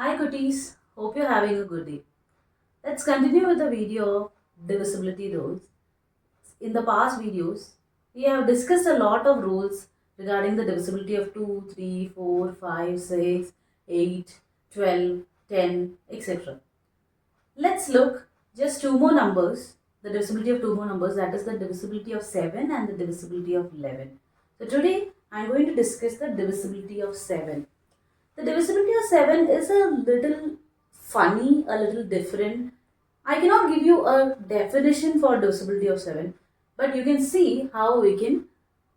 Hi cuties, hope you're having a good day. Let's continue with the video of divisibility rules. In the past videos, we have discussed a lot of rules regarding the divisibility of 2, 3, 4, 5, 6, 8, 12, 10, etc. Let's look just two more numbers, the divisibility of two more numbers, that is the divisibility of 7 and the divisibility of 11. So today I'm going to discuss the divisibility of 7. The divisibility of 7 is a little funny, a little different. I cannot give you a definition for divisibility of 7, but you can see how we can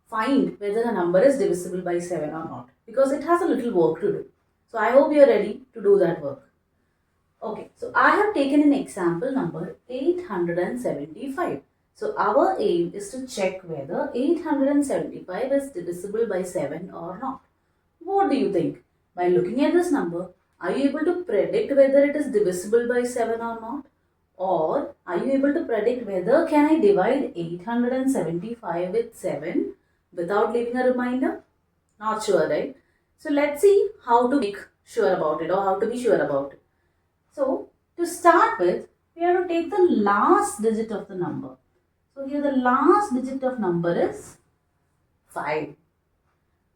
find whether a number is divisible by 7 or not, because it has a little work to do. So I hope you are ready to do that work. Okay, so I have taken an example number 875. So our aim is to check whether 875 is divisible by 7 or not. What do you think? By looking at this number, are you able to predict whether it is divisible by 7 or not? Or are you able to predict whether can I divide 875 with 7 without leaving a remainder? Not sure, right? So let's see how to make sure about it or how to be sure about it. So to start with, we have to take the last digit of the number. So here the last digit of number is 5.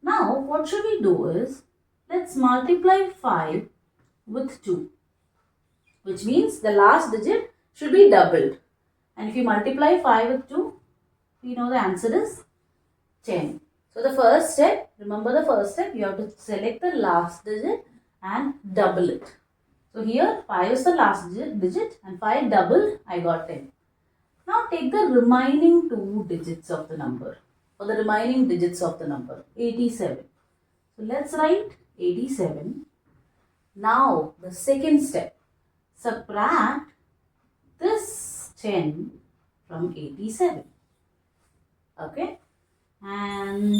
Now what should we do is, let's multiply 5 with 2, which means the last digit should be doubled. And if you multiply 5 with 2, we know the answer is 10. So the first step, remember the first step, you have to select the last digit and double it. So here 5 is the last digit and 5 doubled, I got 10. Now take the remaining two digits of the number, or the remaining digits of the number, 87. So let's write 87. Now the second step, subtract this 10 from 87. Okay, and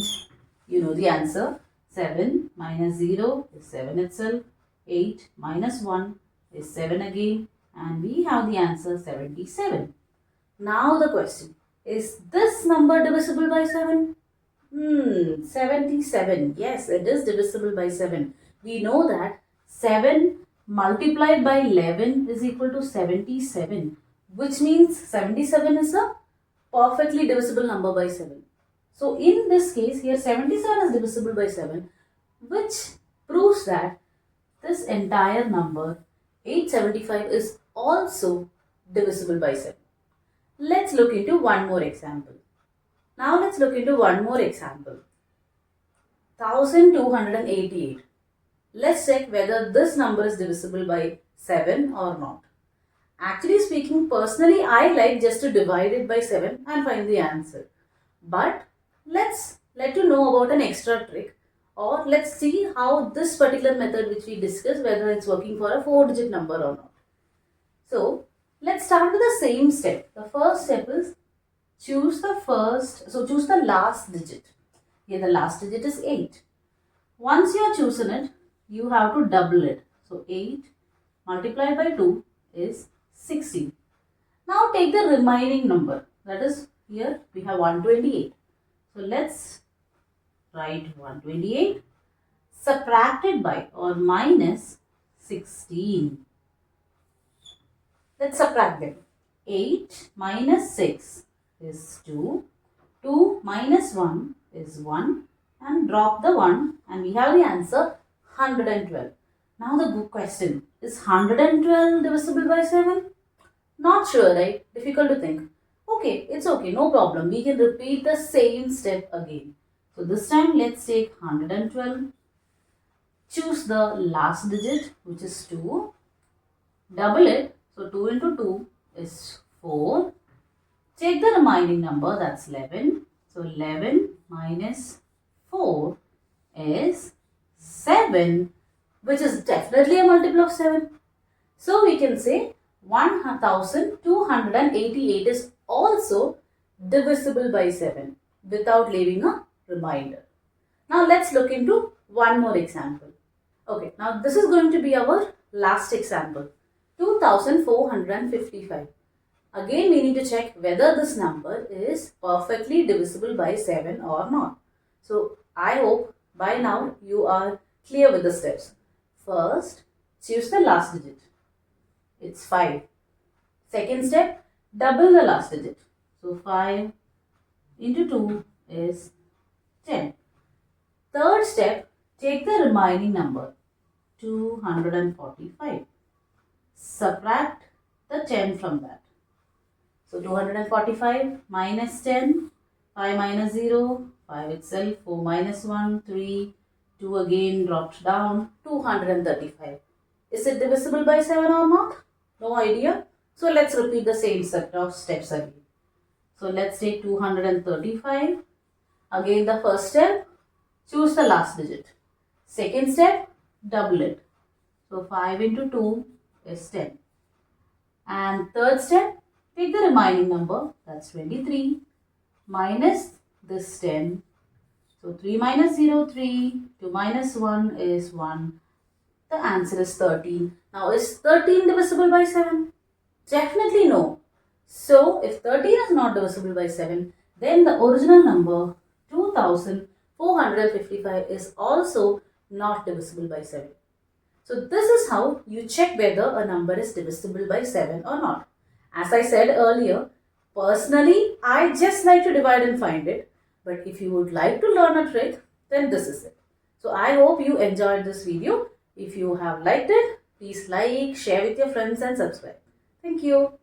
you know the answer, 7 minus 0 is 7 itself, 8 minus 1 is 7 again, and we have the answer 77. Now the question, is this number divisible by 7? 77. Yes, it is divisible by 7. We know that 7 multiplied by 11 is equal to 77, which means 77 is a perfectly divisible number by 7. So in this case, here 77 is divisible by 7, which proves that this entire number 875 is also divisible by 7. Let's look into one more example. Now let's look into one more example. 1288. Let's check whether this number is divisible by 7 or not. Actually speaking, personally I like just to divide it by 7 and find the answer. But let's let you know about an extra trick, or let's see how this particular method which we discussed, whether it's working for a 4-digit number or not. So let's start with the same step. The first step is choose the last digit. Here the last digit is 8. Once you have chosen it, you have to double it. So 8 multiplied by 2 is 16. Now take the remaining number. That is, here we have 128. So let's write 128 subtracted by or minus 16. Let's subtract them. 8 minus 6 is 2. 2 minus 1 is 1. And drop the 1 and we have the answer 112. Now the good question, is 112 divisible by 7? Not sure, right? Difficult to think. Okay, it's okay, no problem. We can repeat the same step again. So this time let's take 112. Choose the last digit, which is 2. Double it. So 2 into 2 is 4. Take the remaining number, that's 11. So 11 minus 4 is 7, which is definitely a multiple of 7. So we can say 1288 is also divisible by 7 without leaving a remainder. Now let's look into one more example. Okay, now this is going to be our last example. 2455. Again we need to check whether this number is perfectly divisible by 7 or not. So I hope by now you are clear with the steps. First, choose the last digit. It's 5. Second step, double the last digit. So 5 into 2 is 10. Third step, take the remaining number, 245. Subtract the 10 from that. So 245 minus 10, 5 minus 0, 5 itself, 4 minus 1, 3, 2 again dropped down, 235. Is it divisible by 7 or not? No idea. So let's repeat the same set of steps again. So let's take 235. Again the first step, choose the last digit. Second step, double it. So 5 into 2 is 10. And third step, take the remaining number, that's 23, minus this 10. So 3 minus 0, 3, 2 minus 1 is 1. The answer is 13. Now is 13 divisible by 7? Definitely no. So if 13 is not divisible by 7, then the original number 2455 is also not divisible by 7. So this is how you check whether a number is divisible by 7 or not. As I said earlier, personally I just like to divide and find it. But if you would like to learn a trick, then this is it. So I hope you enjoyed this video. If you have liked it, please like, share with your friends and subscribe. Thank you.